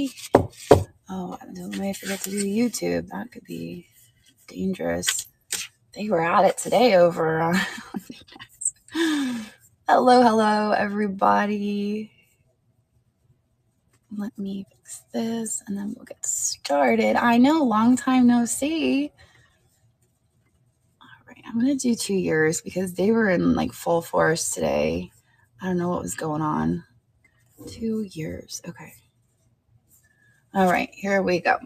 everybody. Oh, don't I forget to do YouTube. That could be dangerous. They were at it today over on Hello, everybody. Let me fix this and then we'll get started. I know, long time no see. All right, I'm going to do 2 years because they were in like full force today. I don't know what was going on. 2 years. Okay. All right, here we go.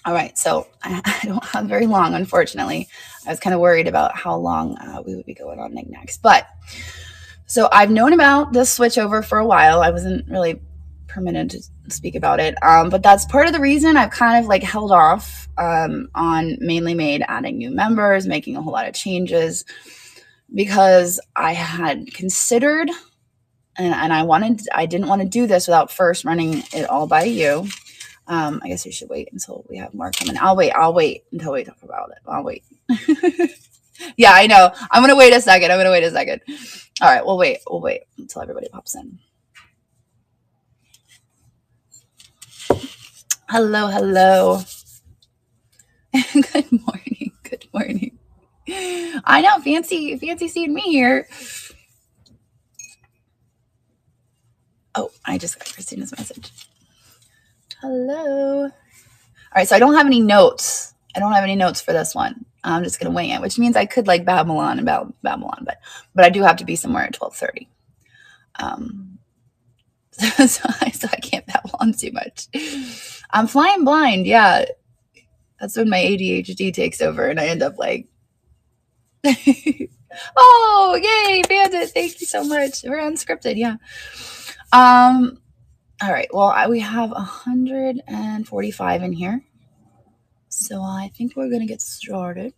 All right, so I don't have very long, unfortunately. I was kind of worried about how long we would be going on knickknacks. But so I've known about this switchover for a while. I wasn't really permitted to speak about it, but that's part of the reason I've kind of like held off on Mainly Made adding new members, making a whole lot of changes, because I had considered and I didn't want to do this without first running it all by you. I guess we should wait until we have more coming. I'll wait until we talk about it. I'll wait. Yeah, I know. I'm going to wait a second. All right, we'll wait until everybody pops in. Hello. Good morning. I know, fancy seeing me here. Oh, I just got Christina's message. Hello. All right, so I don't have any notes. For this one. I'm just gonna wing it, which means I could like babble on, but I do have to be somewhere at 12:30. So I can't babble on too much. I'm flying blind. Yeah, that's when my ADHD takes over, and I end up like, oh yay, Bandit! Thank you so much. We're unscripted. Yeah. All right. Well, we have 145 in here. So I think we're going to get started.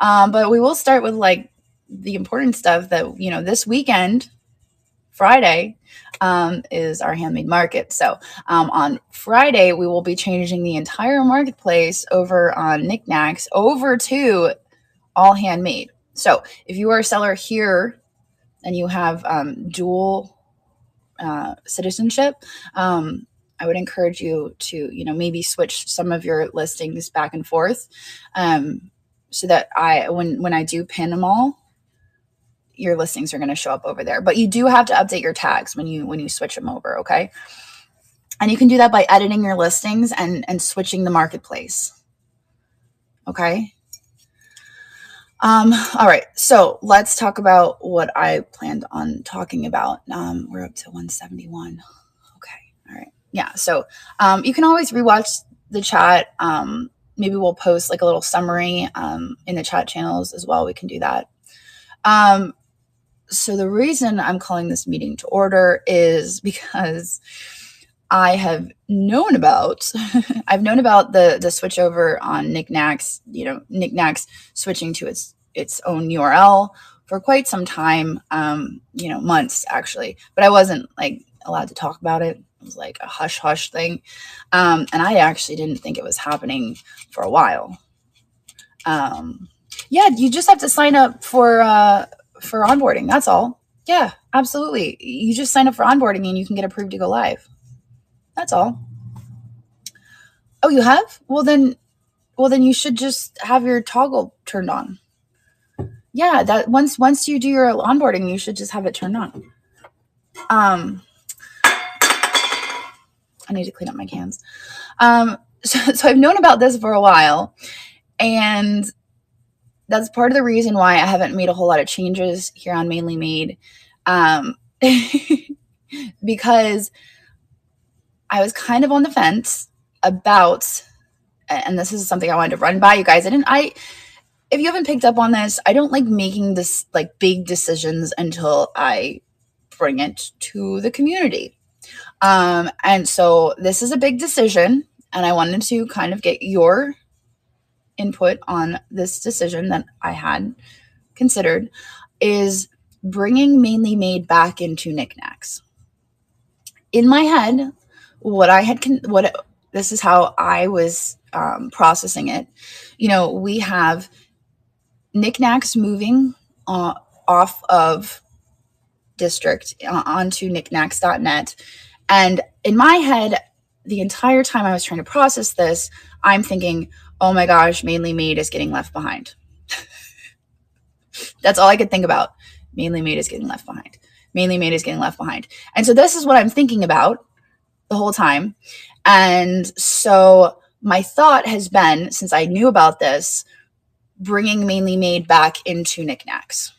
But we will start with like the important stuff that, this weekend, Friday, is our handmade market. So on Friday, we will be changing the entire marketplace over on Knickknacks over to all handmade. So if you are a seller here and you have dual citizenship, I would encourage you to, maybe switch some of your listings back and forth, so that when I do pin them all, your listings are going to show up over there. But you do have to update your tags when you switch them over, okay? And you can do that by editing your listings and switching the marketplace, okay? All right, so let's talk about what I planned on talking about. We're up to 171. Okay, all right. Yeah, so you can always rewatch the chat. Maybe we'll post like a little summary in the chat channels as well. We can do that. So the reason I'm calling this meeting to order is because I have known about the switchover on Knickknacks, Knickknacks switching to its own URL for quite some time, months actually, but I wasn't like allowed to talk about it. It was like a hush thing. And I actually didn't think it was happening for a while. Yeah, you just have to sign up for onboarding. That's all. Yeah, absolutely. You just sign up for onboarding and you can get approved to go live. That's all. Oh, you have? Well then you should just have your toggle turned on. Yeah, that once you do your onboarding, you should just have it turned on. I need to clean up my cans. So I've known about this for a while, and that's part of the reason why I haven't made a whole lot of changes here on Mainly Made, because I was kind of on the fence about, and this is something I wanted to run by you guys. If you haven't picked up on this, I don't like making this like big decisions until I bring it to the community. And so this is a big decision, and I wanted to kind of get your input on this decision that I had considered, is bringing Mainly Made back into Knickknacks. In my head, this is how I was processing it. We have Knickknacks moving off of District onto knickknacks.net. And in my head, the entire time I was trying to process this, I'm thinking, oh my gosh, Mainly Made is getting left behind. That's all I could think about. Mainly Made is getting left behind. Mainly Made is getting left behind. And so this is what I'm thinking about the whole time. And so my thought has been, since I knew about this, bringing Mainly Made back into Knickknacks,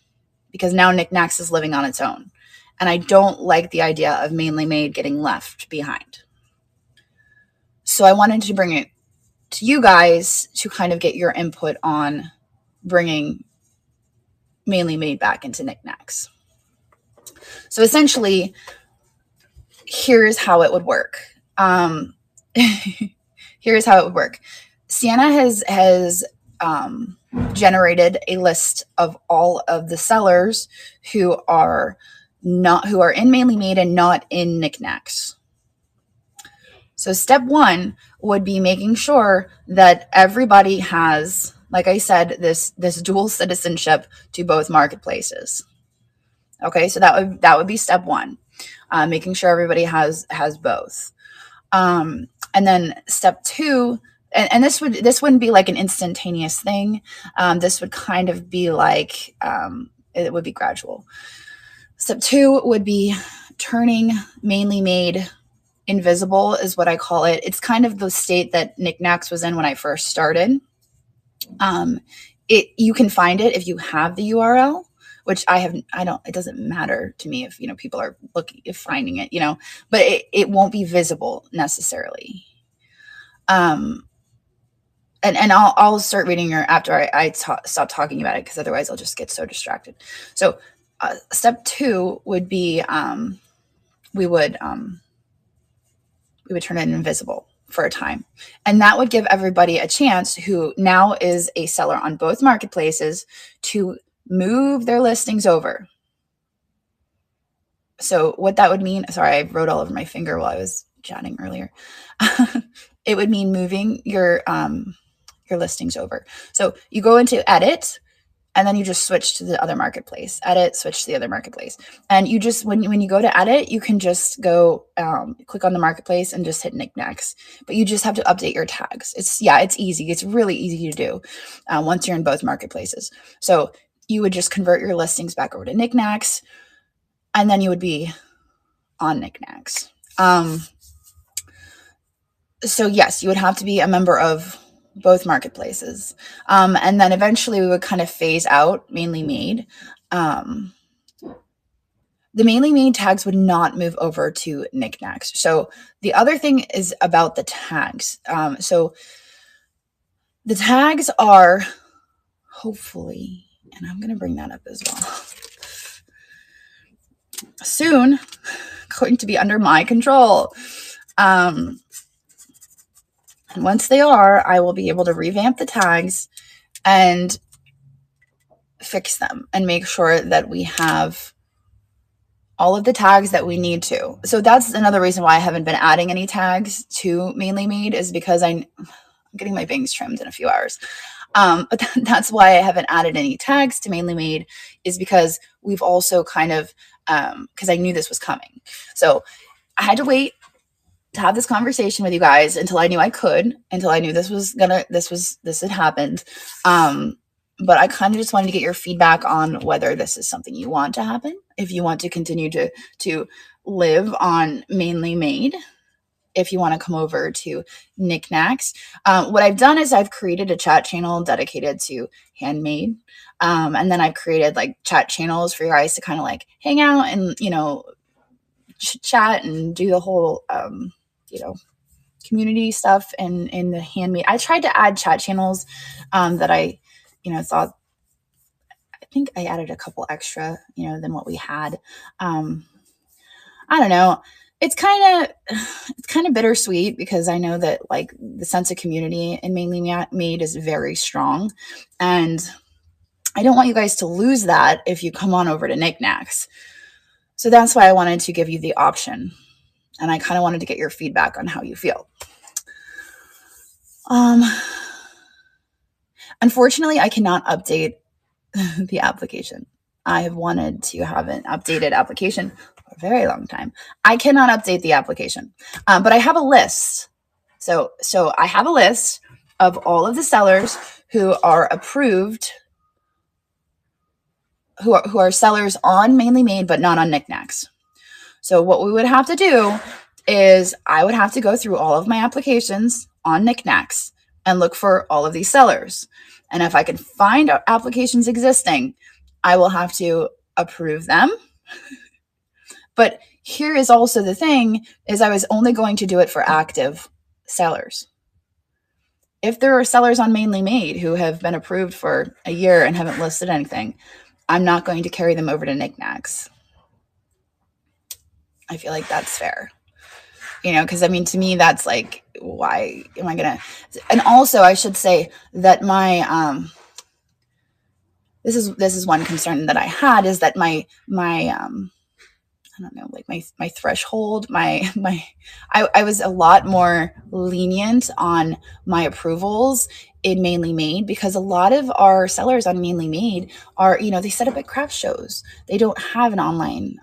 because now Knickknacks is living on its own. And I don't like the idea of Mainly Made getting left behind. So I wanted to bring it to you guys to kind of get your input on bringing Mainly Made back into Knickknacks. So essentially, here's how it would work. Here's how it would work. Sienna has generated a list of all of the sellers who are in Mainly Made and not in Knickknacks. So step one would be making sure that everybody has, like I said, this dual citizenship to both marketplaces. Okay, so that would be step one, making sure everybody has both. And then step two, and this wouldn't be like an instantaneous thing. This would kind of be like it would be gradual. Step two would be turning Mainly Made invisible, is what I call it. It's kind of the state that Knickknacks was in when I first started. You can find it if you have the URL, which it doesn't matter to me if, people are finding it, but it won't be visible necessarily. And I'll start reading after I stop talking about it, because otherwise I'll just get so distracted. So step two would be we would turn it invisible for a time. And that would give everybody a chance who now is a seller on both marketplaces to move their listings over. So what that would mean, sorry, I wrote all over my finger while I was chatting earlier. It would mean moving your listings over. So you go into edit, and then you just switch to the other marketplace. Edit, switch to the other marketplace. And you just, when you go to edit, you can just go click on the marketplace and just hit Knickknacks. But you just have to update your tags. It's easy. It's really easy to do once you're in both marketplaces. So you would just convert your listings back over to Knickknacks, and then you would be on Knickknacks. So yes, you would have to be a member of both marketplaces. And then eventually we would kind of phase out Mainly Made. The Mainly Made tags would not move over to Knickknacks. So the other thing is about the tags. So the tags are hopefully, and I'm going to bring that up as well, soon going to be under my control. And once they are, I will be able to revamp the tags and fix them and make sure that we have all of the tags that we need to. So that's another reason why I haven't been adding any tags to Mainly Made, is because I'm getting my bangs trimmed in a few hours. But that's why I haven't added any tags to Mainly Made, is because we've also kind of, because I knew this was coming. So I had to wait to have this conversation with you guys until I knew I could, until I knew this had happened. But I kind of just wanted to get your feedback on whether this is something you want to happen, if you want to continue to live on Mainly Made, if you want to come over to Knickknacks. What I've done is I've created a chat channel dedicated to handmade. And then I've created like chat channels for you guys to kind of like hang out and, chat and do the whole, community stuff in the handmade. I tried to add chat channels that I, thought, I think I added a couple extra, than what we had. I don't know. It's kind of bittersweet, because I know that like the sense of community in Mainly Made is very strong, and I don't want you guys to lose that if you come on over to Knickknacks. So that's why I wanted to give you the option, and I kind of wanted to get your feedback on how you feel. Unfortunately, I cannot update the application. I have wanted to have an updated application for a very long time. I cannot update the application, but I have a list. So I have a list of all of the sellers who are approved, who are sellers on Mainly Made, but not on Knickknacks. So what we would have to do is I would have to go through all of my applications on Knickknacks and look for all of these sellers. And if I can find applications existing, I will have to approve them. But here is also the thing, is I was only going to do it for active sellers. If there are sellers on Mainly Made who have been approved for a year and haven't listed anything, I'm not going to carry them over to Knickknacks. I feel like that's fair. Because I mean, to me, that's like, why am I gonna? And also, I should say that my this is one concern that I had, is that my I don't know, like my threshold, I was a lot more lenient on my approvals in Mainly Made, because a lot of our sellers on Mainly Made are, they set up at craft shows. They don't have an online.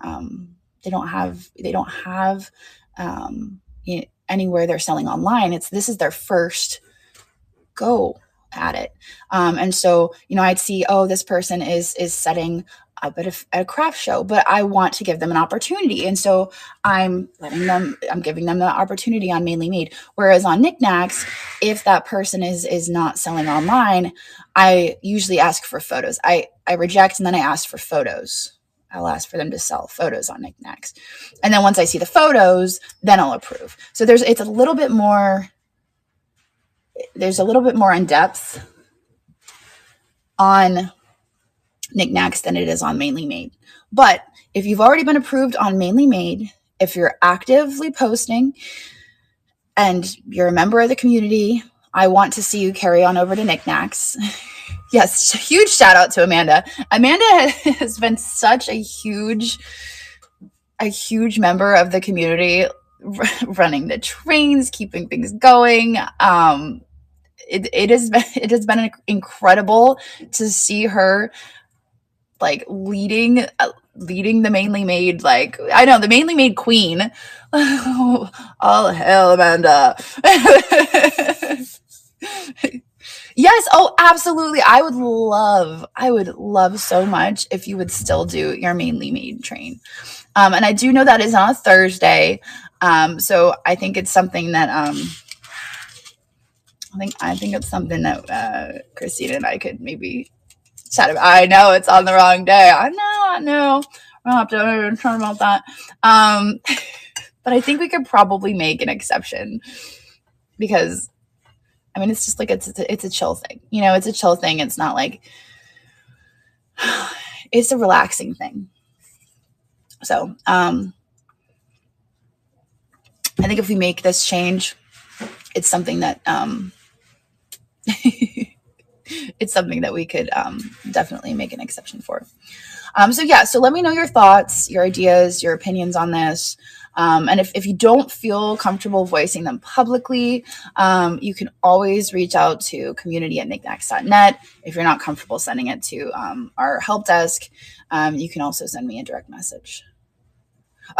They don't have anywhere they're selling online. This is their first go at it. And so, I'd see, oh, this person is setting up at a craft show, but I want to give them an opportunity. And so I'm giving them the opportunity on Mainly Made. Whereas on Knickknacks, if that person is not selling online, I usually ask for photos. I reject, and then I ask for photos. I'll ask for them to sell photos on Knickknacks. And then once I see the photos, then I'll approve. So there's a little bit more in depth on Knickknacks than it is on Mainly Made. But if you've already been approved on Mainly Made, if you're actively posting and you're a member of the community, I want to see you carry on over to Knickknacks. Yes, huge shout out to Amanda. Amanda has been such a huge member of the community, running the trains, keeping things going. It has been incredible to see her like leading the Mainly Made, like, I know, the Mainly Made queen. All hell, Amanda. Yes. Oh, absolutely. I would love so much if you would still do your Mainly Made train. And I do know that is on a Thursday. So I think it's something that, I think it's something that, Christina and I could maybe chat about. I know it's on the wrong day. I know. I'll have to turn about that. But I think we could probably make an exception, because I mean, it's just like, it's a chill thing. It's a chill thing. It's not like, it's a relaxing thing. So, I think if we make this change, it's something that, it's something that we could, definitely make an exception for. So let me know your thoughts, your ideas, your opinions on this. And if you don't feel comfortable voicing them publicly, you can always reach out to community@knickknacks.net. If you're not comfortable sending it to our help desk, you can also send me a direct message.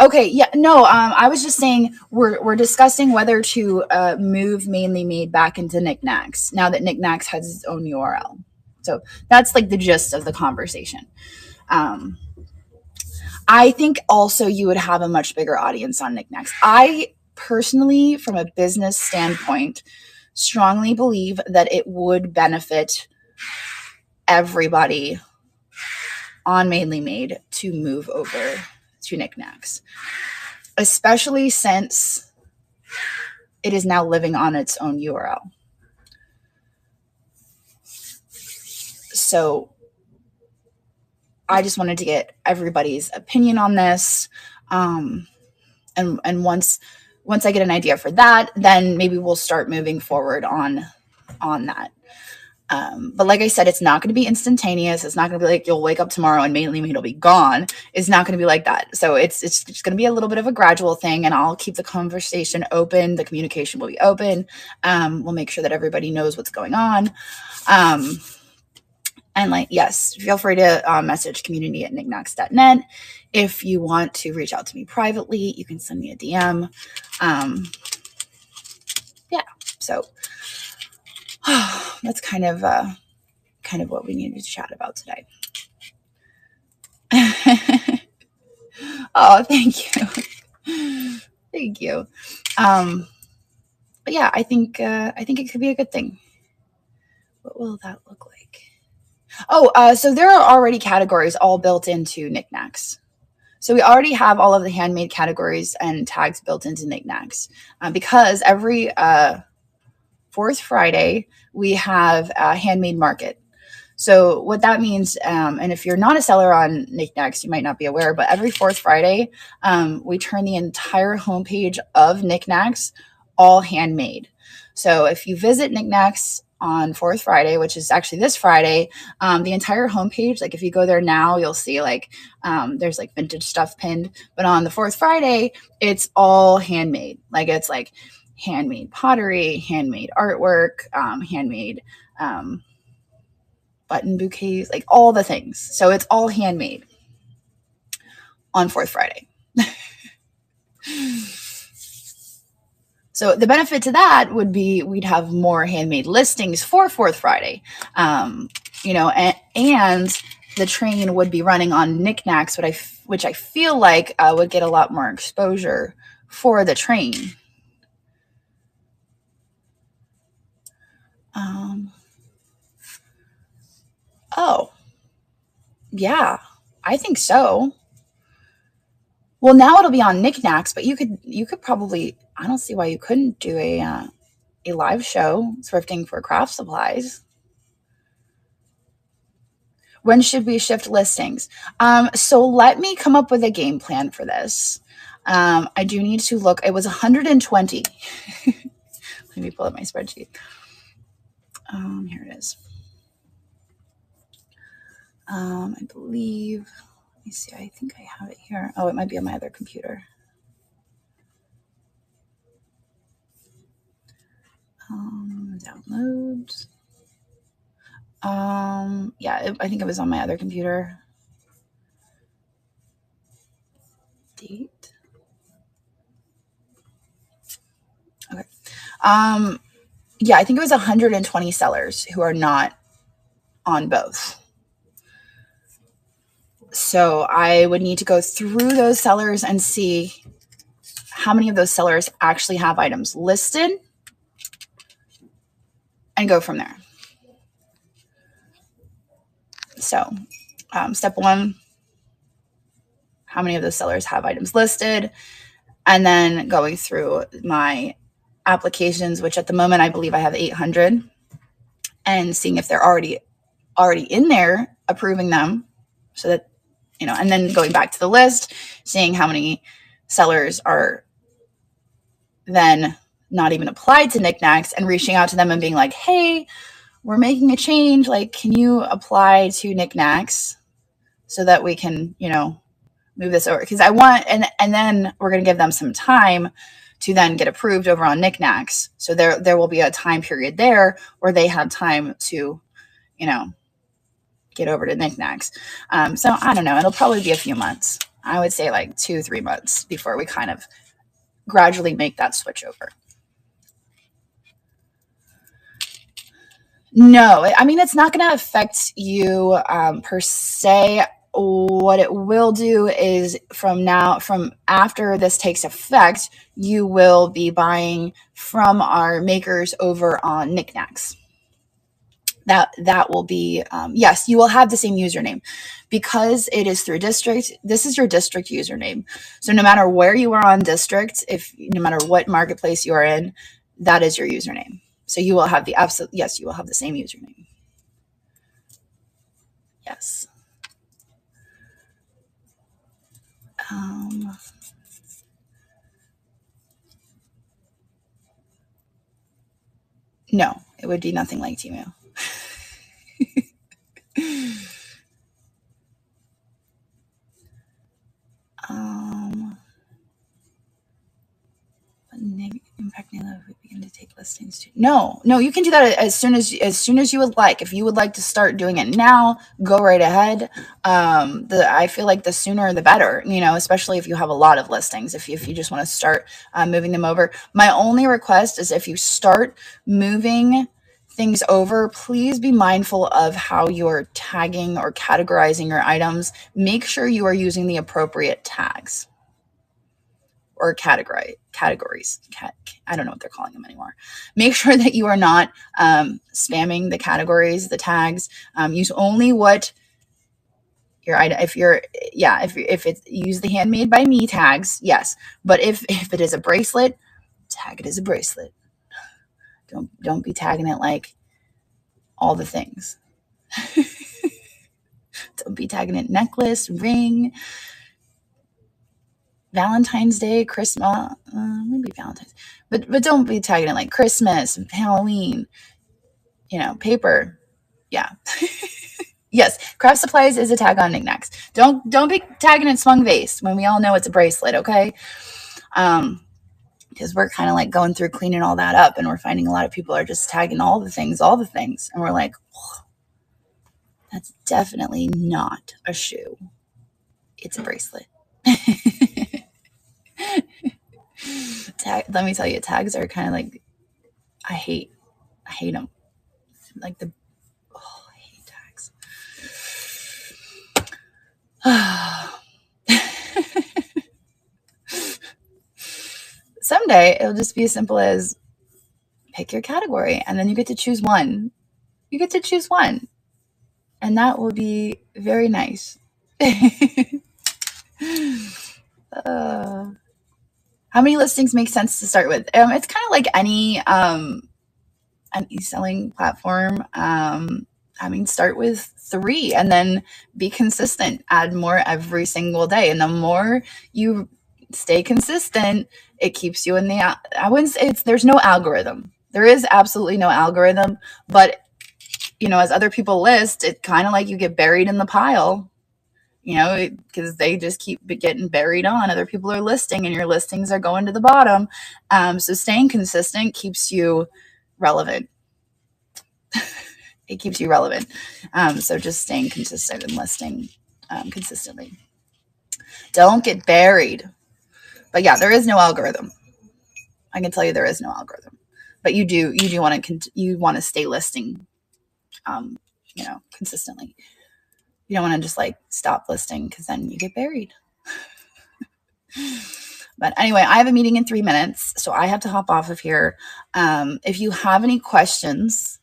Okay, yeah, no, I was just saying we're discussing whether to move Mainly Made back into Knickknacks now that Knickknacks has its own URL. So that's like the gist of the conversation. I think also you would have a much bigger audience on Knickknacks. I personally, from a business standpoint, strongly believe that it would benefit everybody on Mainly Made to move over to Knickknacks, especially since it is now living on its own URL. So I just wanted to get everybody's opinion on this. And once I get an idea for that, then maybe we'll start moving forward on that. But like I said, it's not going to be instantaneous. It's not going to be like you'll wake up tomorrow and Mainly Made will be gone. It's not going to be like that. So it's just going to be a little bit of a gradual thing, and I'll keep the conversation open. The communication will be open. We'll make sure that everybody knows what's going on. And like, yes, feel free to message community@knickknacks.net. If you want to reach out to me privately, you can send me a DM. Yeah, so that's kind of what we needed to chat about today. Oh, thank you. Thank you. But yeah, I think it could be a good thing. What will that look like? Oh, so there are already categories all built into Knickknacks. So we already have all of the handmade categories and tags built into Knickknacks because every fourth Friday we have a handmade market. So what that means, and if you're not a seller on Knickknacks, you might not be aware, but every fourth Friday, we turn the entire homepage of Knickknacks all handmade. So if you visit Knickknacks on fourth Friday, which is actually this Friday, the entire homepage, like if you go there now, you'll see like there's like vintage stuff pinned, but on the fourth Friday, it's all handmade. Like it's like handmade pottery, handmade artwork, handmade button bouquets, like all the things. So it's all handmade on fourth Friday. So the benefit to that would be we'd have more handmade listings for fourth Friday, and the train would be running on Knickknacks, which I feel like would get a lot more exposure for the train. Oh, yeah, I think so. Well, now it'll be on Knickknacks, but you could probably. I don't see why you couldn't do a live show thrifting for craft supplies. When should we shift listings? So let me come up with a game plan for this. I do need to look. It was 120. Let me pull up my spreadsheet. Here it is. I believe. Let me see. I think I have it here. Oh, it might be on my other computer. Downloads. Yeah, I think it was on my other computer. Date. Okay. Yeah, I think it was 120 sellers who are not on both. So I would need to go through those sellers and see how many of those sellers actually have items listed and go from there. So step one, how many of those sellers have items listed? And then going through my applications, which at the moment I believe I have 800, and seeing if they're already in there, approving them so that, and then going back to the list, seeing how many sellers are then not even applied to Knickknacks and reaching out to them and being like, hey, we're making a change. Like, can you apply to Knickknacks so that we can, move this over? Because I want, and then we're going to give them some time to then get approved over on Knickknacks. So there will be a time period there where they have time to, get over to Knickknacks. So I don't know. It'll probably be a few months. I would say like 2-3 months before we kind of gradually make that switch over. No, I mean, it's not going to affect you per se. What it will do is from after this takes effect, you will be buying from our makers over on Knickknacks. That will be, yes, you will have the same username because it is through district. This is your district username. So no matter where you are on district, no matter what marketplace you are in, that is your username. So you will have yes, you will have the same username. Yes. No, it would be nothing like Temu. Impact if we begin to take listings too. No, you can do that as soon as you would like. If you would like to start doing it now, go right ahead. I feel like the sooner the better, especially if you have a lot of listings, if you just want to start moving them over. My only request is if you start moving things over, please be mindful of how you're tagging or categorizing your items. Make sure you are using the appropriate tags or categories. I don't know what they're calling them anymore. Make sure that you are not spamming the categories, the tags. Use only what your item. If it's use the handmade by me tags, yes. But if it is a bracelet, tag it as a bracelet. Don't be tagging it like all the things. Don't be tagging it necklace, ring, Valentine's Day, Christmas, maybe Valentine's, but don't be tagging it like Christmas, Halloween, paper. Yeah. Yes, craft supplies is a tag on knickknacks. Don't be tagging it swung vase when we all know it's a bracelet, okay? Because we're kind of like going through cleaning all that up, and we're finding a lot of people are just tagging all the things, and we're like, oh, that's definitely not a shoe. It's a bracelet. Let me tell you, tags are kind of like, I hate them. Like I hate tags. Someday it'll just be as simple as pick your category, and then you get to choose one. And that will be very nice. How many listings make sense to start with? It's kind of like any e-selling platform. Start with 3 and then be consistent. Add more every single day. And the more you stay consistent, it keeps you in the, I wouldn't say there's no algorithm. There is absolutely no algorithm, but as other people list, it's kind of like you get buried in the pile, because they just keep getting buried on. Other people are listing and your listings are going to the bottom. So staying consistent keeps you relevant. It keeps you relevant. So just staying consistent and listing consistently. Don't get buried. But yeah, there is no algorithm. I can tell you there is no algorithm. But you do want to stay listing consistently. You don't want to just like stop listing because then you get buried. But anyway, I have a meeting in 3 minutes, so I have to hop off of here. If you have any questions,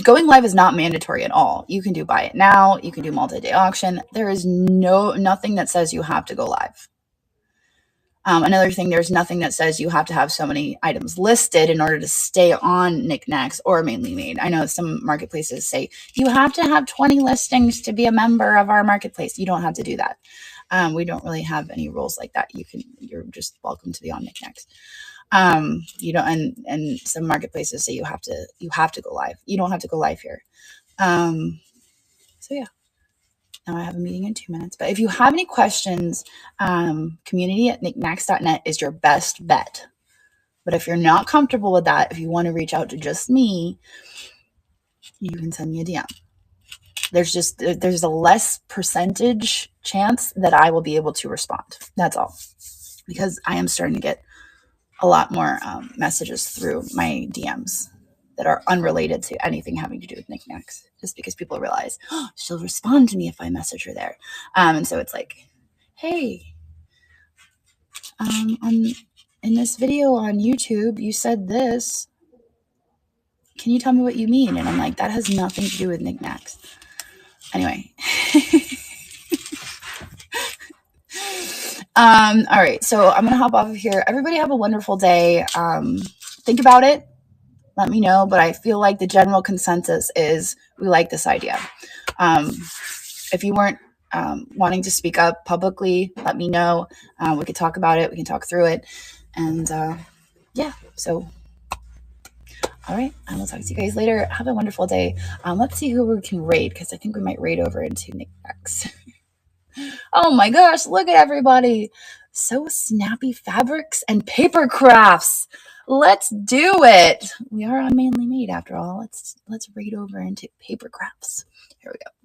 going live is not mandatory at all. You can do buy it now. You can do multi-day auction. There is nothing that says you have to go live. Another thing, there's nothing that says you have to have so many items listed in order to stay on Knickknacks or Mainly Made. I know some marketplaces say you have to have 20 listings to be a member of our marketplace. You don't have to do that. We don't really have any rules like that. You're just welcome to be on Knickknacks. And some marketplaces say you have to go live. You don't have to go live here. So yeah. Now I have a meeting in 2 minutes. But if you have any questions, community@knickknacks.net is your best bet. But if you're not comfortable with that, if you want to reach out to just me, you can send me a DM. There's a less percentage chance that I will be able to respond. That's all. Because I am starting to get a lot more messages through my DMs that are unrelated to anything having to do with Knickknacks, just because people realize, she'll respond to me if I message her there. And so it's like, hey, in this video on YouTube, you said this. Can you tell me what you mean? And I'm like, that has nothing to do with Knickknacks. Anyway. All right. So I'm going to hop off of here. Everybody have a wonderful day. Think about it. Let me know. But I feel like the general consensus is we like this idea. If you weren't wanting to speak up publicly, let me know. We could talk about it. We can talk through it. And yeah, so all right. I will talk to you guys later. Have a wonderful day. Let's see who we can raid, because I think we might raid over into Knickknacks. Oh my gosh, look at everybody. So snappy fabrics and paper crafts. Let's do it. We are on Manly Made after all. Let's read over into paper crafts. Here we go.